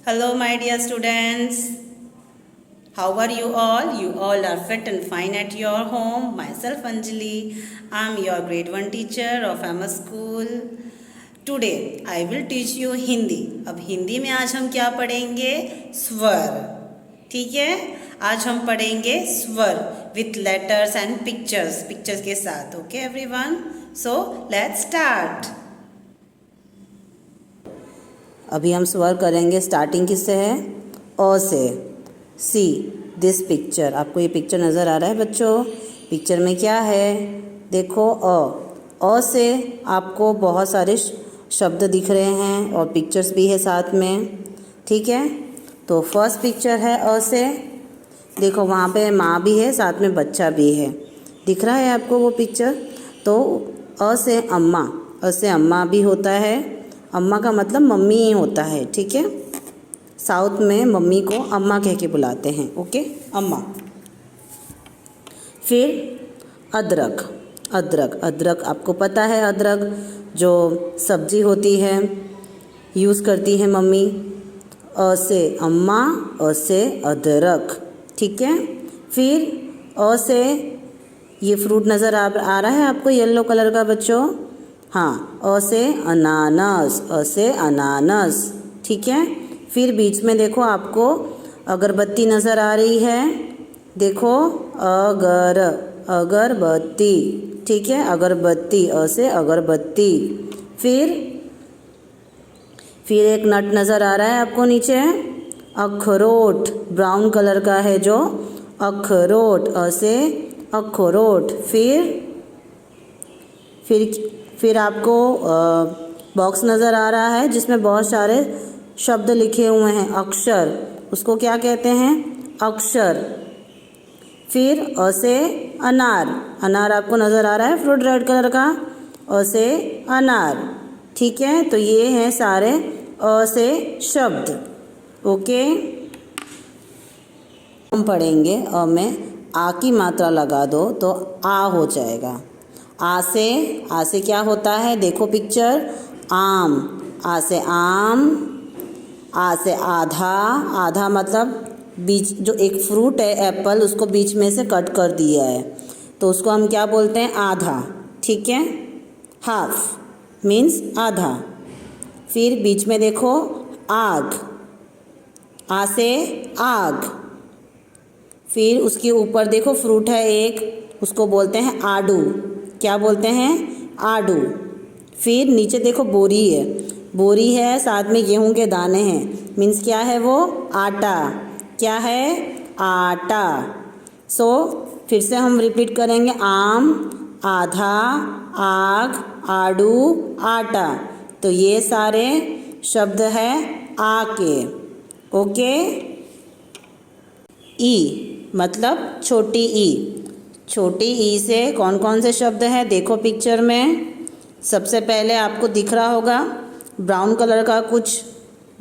Hello, my dear students. How are you all? You all are fit and fine at your home. Myself, Anjali. I am your grade 1 teacher of MS School. Today, I will teach you Hindi. अब हिंदी में आज हम क्या पढ़ेंगे? स्वर. ठीक है? आज हम पढ़ेंगे स्वर with letters and pictures. Pictures के साथ. Okay, everyone? So, let's start. अभी हम स्वर करेंगे। स्टार्टिंग किससे है? अ से। See this picture. आपको ये पिक्चर नज़र आ रहा है बच्चों? पिक्चर में क्या है? देखो अ से आपको बहुत सारे शब्द दिख रहे हैं और पिक्चर्स भी है साथ में। ठीक है, तो फर्स्ट पिक्चर है अ से। देखो वहाँ पे माँ भी है, साथ में बच्चा भी है। दिख रहा है आपको वो पिक्चर? तो अ से अम्मा, अ से अम्मा भी होता है। अम्मा का मतलब मम्मी ही होता है। ठीक है, साउथ में मम्मी को अम्मा कह के बुलाते हैं। ओके, अम्मा। फिर अदरक। अदरक, अदरक आपको पता है, अदरक जो सब्जी होती है, यूज़ करती है मम्मी। अ से अम्मा, अ से अदरक। ठीक है, फिर अ से ये फ्रूट नज़र आ रहा है आपको येलो कलर का बच्चों? हाँ, अ से अनानास, अ से अनानास। ठीक है, फिर बीच में देखो आपको अगरबत्ती नज़र आ रही है। देखो अगरबत्ती। ठीक है, अगरबत्ती, अ से अगरबत्ती। फिर एक नट नज़र आ रहा है आपको नीचे, अखरोट, ब्राउन कलर का है जो अखरोट, अ से अखरोट। फिर आपको बॉक्स नज़र आ रहा है जिसमें बहुत सारे शब्द लिखे हुए हैं, अक्षर। उसको क्या कहते हैं? अक्षर। फिर अ से अनार। अनार आपको नज़र आ रहा है, फ्रूट रेड कलर का, अ से अनार। ठीक है, तो ये हैं सारे अ से शब्द। ओके, हम पढ़ेंगे अ में आ की मात्रा लगा दो तो आ हो जाएगा। आ से क्या होता है? देखो पिक्चर, आम। आ से आम। आ से आधा। आधा मतलब बीच, जो एक फ्रूट है एप्पल, उसको बीच में से कट कर दिया है तो उसको हम क्या बोलते हैं? आधा। ठीक है, हाफ मीन्स आधा। फिर बीच में देखो आग। आ से आग। फिर उसके ऊपर देखो फ्रूट है एक, उसको बोलते हैं आड़ू। क्या बोलते हैं? आड़ू। फिर नीचे देखो बोरी है, बोरी है, साथ में गेहूं के दाने हैं, मीन्स क्या है वो? आटा। क्या है? आटा। सो फिर से हम रिपीट करेंगे, आम, आधा, आग, आड़ू, आटा। तो ये सारे शब्द है आ के। ओके, ई मतलब छोटी ई। छोटी ई से कौन कौन से शब्द हैं? देखो पिक्चर में। सबसे पहले आपको दिख रहा होगा ब्राउन कलर का कुछ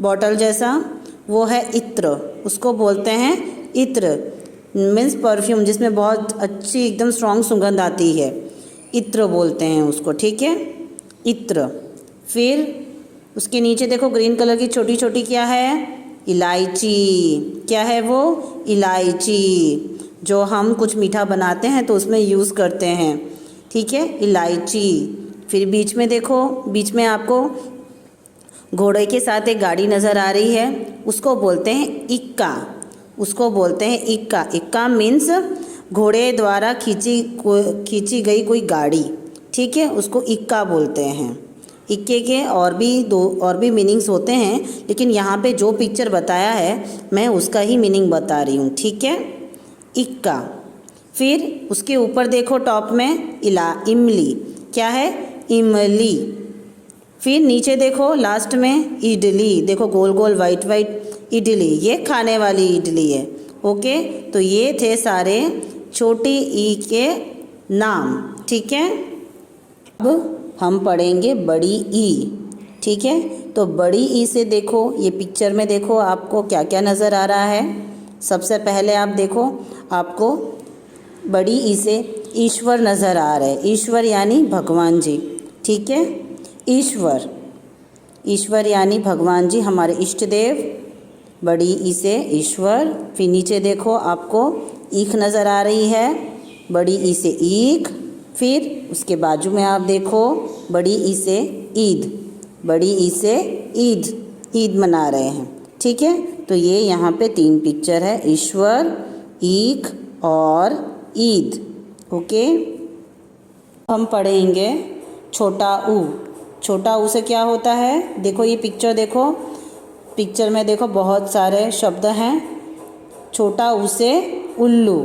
बॉटल जैसा, वो है इत्र। उसको बोलते हैं इत्र, मीन्स परफ्यूम, जिसमें बहुत अच्छी एकदम स्ट्रॉन्ग सुगंध आती है, इत्र बोलते हैं उसको। ठीक है, इत्र। फिर उसके नीचे देखो ग्रीन कलर की छोटी छोटी क्या है? इलायची। क्या है वो? इलायची, जो हम कुछ मीठा बनाते हैं तो उसमें यूज़ करते हैं। ठीक है, इलायची। फिर बीच में देखो, बीच में आपको घोड़े के साथ एक गाड़ी नज़र आ रही है, उसको बोलते हैं इक्का। उसको बोलते हैं इक्का। इक्का मीन्स घोड़े द्वारा खींची गई कोई गाड़ी। ठीक है, उसको इक्का बोलते हैं। इक्के के और भी मीनिंग्स होते हैं, लेकिन यहाँ पे जो पिक्चर बताया है मैं उसका ही मीनिंग बता रही हूँ। ठीक है, इक्का। फिर उसके ऊपर देखो टॉप में इमली। क्या है? इमली। फिर नीचे देखो लास्ट में इडली। देखो गोल गोल वाइट वाइट इडली, ये खाने वाली इडली है। ओके, तो ये थे सारे छोटी ई के नाम। ठीक है, अब हम पढ़ेंगे बड़ी ई। ठीक है, तो बड़ी ई से देखो, ये पिक्चर में देखो आपको क्या क्या नज़र आ रहा है। सबसे पहले आप देखो, आपको बड़ी ई से ईश्वर नज़र आ रहे हैं। ईश्वर यानी भगवान जी। ठीक है, ईश्वर, ईश्वर यानी भगवान जी, हमारे इष्ट देव। बड़ी ई से ईश्वर। फिर नीचे देखो आपको ईख नज़र आ रही है, बड़ी ई से ईख। फिर उसके बाजू में आप देखो बड़ी ई से ईद, बड़ी ई से ईद, ईद मना रहे हैं। ठीक है, तो ये यहाँ पे 3 पिक्चर है, ईश्वर, ईख और ईद। ओके, हम पढ़ेंगे छोटा ऊ। छोटा ऊ से क्या होता है, देखो ये पिक्चर देखो, पिक्चर में देखो बहुत सारे शब्द हैं। छोटा ऊ से उल्लू,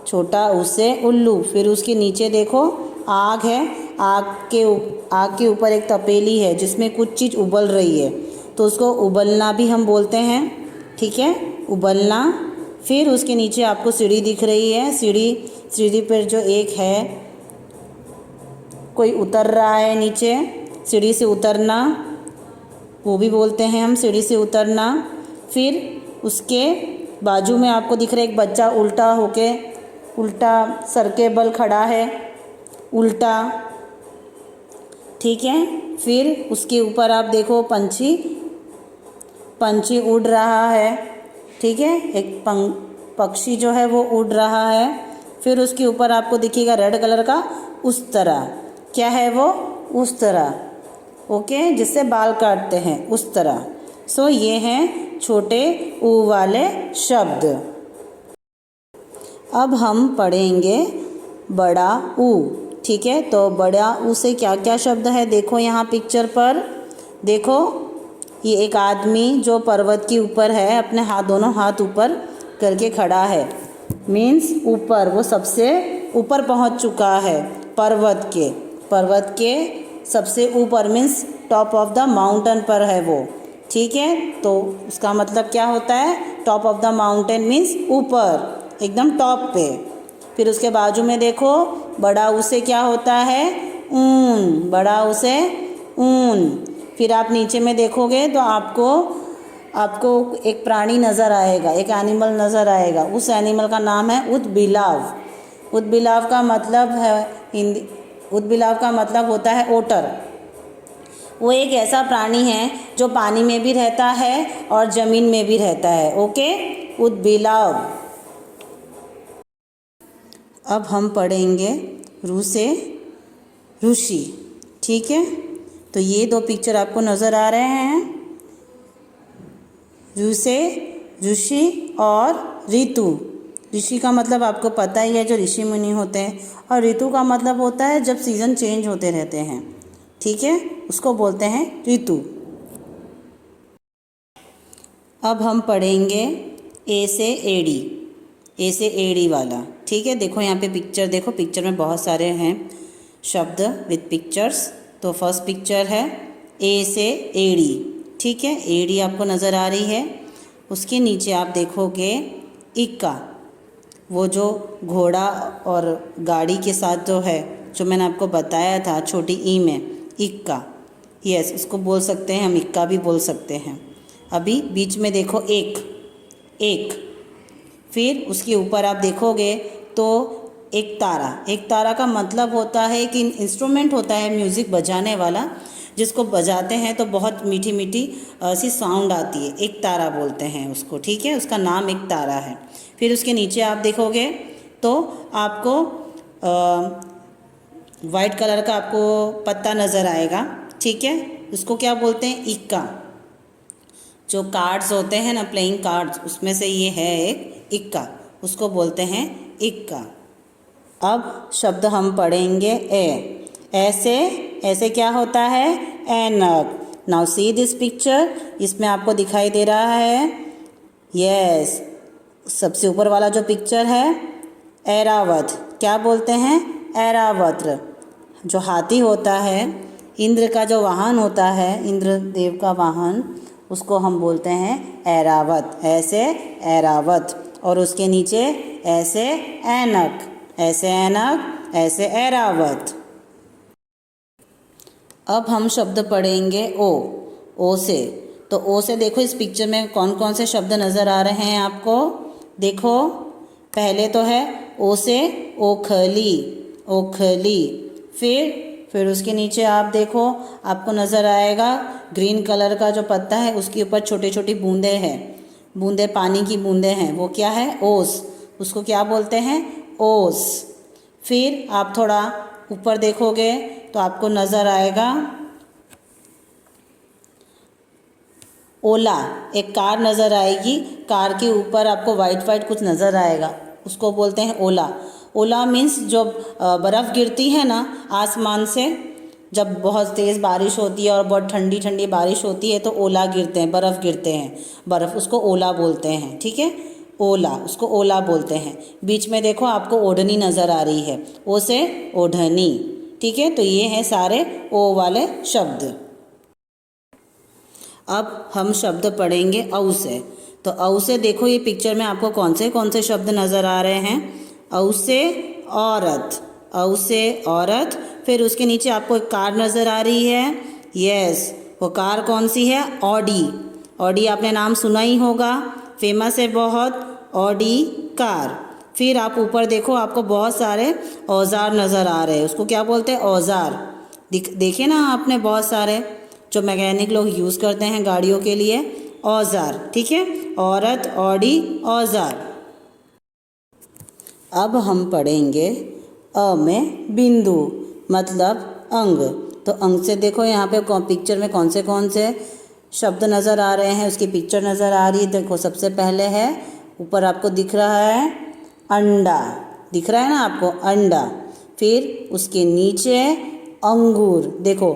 छोटा ऊ से उल्लू। फिर उसके नीचे देखो आग है, आग के ऊपर एक तपेली है जिसमें कुछ चीज़ उबल रही है, तो उसको उबलना भी हम बोलते हैं। ठीक है, उबलना। फिर उसके नीचे आपको सीढ़ी दिख रही है, सीढ़ी पर जो एक है, कोई उतर रहा है नीचे, सीढ़ी से उतरना, वो भी बोलते हैं हम सीढ़ी से उतरना। फिर उसके बाजू में आपको दिख रहा है एक बच्चा उल्टा सर के बल खड़ा है, उल्टा। ठीक है, फिर उसके ऊपर आप देखो पंछी उड़ रहा है। ठीक है, एक पक्षी जो है वो उड़ रहा है। फिर उसके ऊपर आपको दिखेगा रेड कलर का उस्तरा। क्या है वो, उस्तरा। ओके, जिससे बाल काटते हैं, उस्तरा। सो ये हैं छोटे ऊ वाले शब्द। अब हम पढ़ेंगे बड़ा ऊ। ठीक है, तो बड़ा ऊ से क्या क्या शब्द है देखो यहाँ पिक्चर पर। देखो ये एक आदमी जो पर्वत के ऊपर है, अपने दोनों हाथ ऊपर करके खड़ा है, मीन्स ऊपर, वो सबसे ऊपर पहुँच चुका है पर्वत के सबसे ऊपर, means top of the mountain पर है वो। ठीक है, तो उसका मतलब क्या होता है, top of the mountain means ऊपर, एकदम टॉप पे। फिर उसके बाजू में देखो बड़ा ऊ से क्या होता है, ऊन, बड़ा ऊ से ऊन। फिर आप नीचे में देखोगे तो आपको एक प्राणी नज़र आएगा, एक एनिमल नज़र आएगा। उस एनिमल का नाम है ऊदबिलाव। ऊदबिलाव का मतलब है ऊदबिलाव का मतलब होता है ओटर। वो एक ऐसा प्राणी है जो पानी में भी रहता है और ज़मीन में भी रहता है। ओके, ऊदबिलाव। अब हम पढ़ेंगे रू से ऋषि। ठीक है, तो ये 2 पिक्चर आपको नज़र आ रहे हैं, रू से ऋषि और ऋतु। ऋषि का मतलब आपको पता ही है, जो ऋषि मुनि होते हैं, और ऋतु का मतलब होता है जब सीज़न चेंज होते रहते हैं। ठीक है, उसको बोलते हैं ऋतु। अब हम पढ़ेंगे ए से एड़ी, ए से एड़ी वाला। ठीक है, देखो यहाँ पे पिक्चर देखो, पिक्चर में बहुत सारे हैं शब्द विद पिक्चर्स। तो फर्स्ट पिक्चर है ए से एड़ी। ठीक है, एड़ी आपको नज़र आ रही है। उसके नीचे आप देखोगे इक्का, वो जो घोड़ा और गाड़ी के साथ जो है, जो मैंने आपको बताया था छोटी ई में, इक्का। यस, उसको बोल सकते हैं हम, इक्का भी बोल सकते हैं। अभी बीच में देखो एक। फिर उसके ऊपर आप देखोगे तो एक तारा का मतलब होता है कि इंस्ट्रूमेंट होता है म्यूज़िक बजाने वाला, जिसको बजाते हैं तो बहुत मीठी मीठी सी साउंड आती है, एक तारा बोलते हैं उसको। ठीक है, उसका नाम एक तारा है। फिर उसके नीचे आप देखोगे तो आपको वाइट कलर का आपको पत्ता नज़र आएगा। ठीक है, उसको क्या बोलते हैं, इक्का। जो कार्ड्स होते हैं ना, प्लेइंग कार्ड्स, उसमें से ये है एक इक्का, उसको बोलते हैं इक्का। अब शब्द हम पढ़ेंगे ऐसे क्या होता है, ऐनक। नाउ सी दिस पिक्चर, इसमें आपको दिखाई दे रहा है, यस, सबसे ऊपर वाला जो पिक्चर है ऐरावत। क्या बोलते हैं, ऐरावत। जो हाथी होता है, इंद्र का जो वाहन होता है, इंद्र देव का वाहन, उसको हम बोलते हैं ऐरावत। ऐसे ऐरावत। और उसके नीचे ऐसे ऐनक, ऐसे ऐनक, ऐसे ऐरावत। अब हम शब्द पढ़ेंगे ओ से। तो ओ से देखो इस पिक्चर में कौन कौन से शब्द नज़र आ रहे हैं आपको। देखो पहले तो है ओ से ओखली, ओखली। फिर उसके नीचे आप देखो, आपको नज़र आएगा ग्रीन कलर का जो पत्ता है, उसके ऊपर छोटी छोटी बूंदें हैं, बूंदे पानी की बूंदे हैं वो क्या है, ओस, उसको क्या बोलते हैं, ओस। फिर आप थोड़ा ऊपर देखोगे तो आपको नज़र आएगा ओला, एक कार नज़र आएगी, कार के ऊपर आपको वाइट वाइट कुछ नज़र आएगा, उसको बोलते हैं ओला। ओला मीन्स जो बर्फ़ गिरती है ना आसमान से, जब बहुत तेज़ बारिश होती है और बहुत ठंडी ठंडी बारिश होती है तो ओला गिरते हैं, बर्फ़ गिरते हैं, बर्फ़, उसको ओला बोलते हैं, ठीक है, ओला, उसको ओला बोलते हैं। बीच में देखो आपको ओढ़नी नज़र आ रही है, ओ से ओढ़नी, ठीक है। तो ये हैं सारे ओ वाले शब्द। अब हम शब्द पढ़ेंगे औ से। तो औ से देखो ये पिक्चर में आपको कौन से शब्द नज़र आ रहे हैं। औ से औरत, औ से औरत। फिर उसके नीचे आपको एक कार नज़र आ रही है, यस, वो कार कौन सी है, ऑडी। ऑडी आपने नाम सुना ही होगा, फेमस है बहुत, ऑडी कार। फिर आप ऊपर देखो आपको बहुत सारे औज़ार नज़र आ रहे हैं, उसको क्या बोलते हैं, औज़ार। देखे ना आपने बहुत सारे जो मैकेनिक लोग यूज़ करते हैं गाड़ियों के लिए, औज़ार, ठीक है। औरत, ऑडी, औज़ार। अब हम पढ़ेंगे अ में बिंदु मतलब अंग। तो अंग से देखो यहाँ पे पिक्चर में कौन से शब्द नज़र आ रहे हैं, उसकी पिक्चर नज़र आ रही है। देखो सबसे पहले है, ऊपर आपको दिख रहा है अंडा, दिख रहा है ना आपको, अंडा। फिर उसके नीचे अंगूर, देखो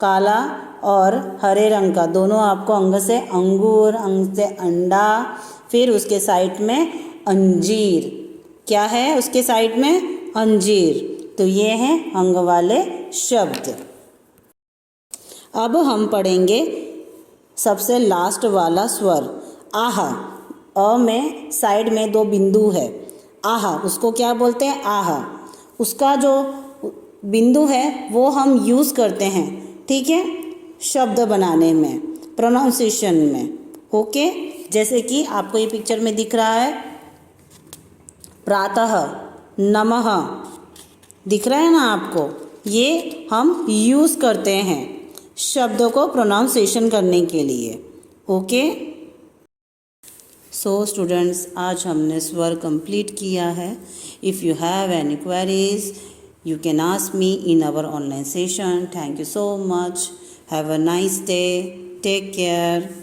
काला और हरे रंग का दोनों आपको अंग से अंगूर, अंग से अंडा। फिर उसके साइड में अंजीर, क्या है उसके साइड में, अंजीर। तो ये हैं अंग वाले शब्द। अब हम पढ़ेंगे सबसे लास्ट वाला स्वर, आह। अ में साइड में 2 बिंदु है, आह, उसको क्या बोलते हैं, आह। उसका जो बिंदु है वो हम यूज़ करते हैं, ठीक है, शब्द बनाने में, प्रोनाउंसिएशन में, ओके। जैसे कि आपको ये पिक्चर में दिख रहा है प्रातः, नमः, दिख रहा है ना आपको, ये हम यूज़ करते हैं शब्दों को प्रोनाउंसिएशन करने के लिए, ओके। सो स्टूडेंट्स, आज हमने स्वर कंप्लीट किया है। If you have any queries you can ask me in our online session. Thank you so much. Have a nice day. Take care.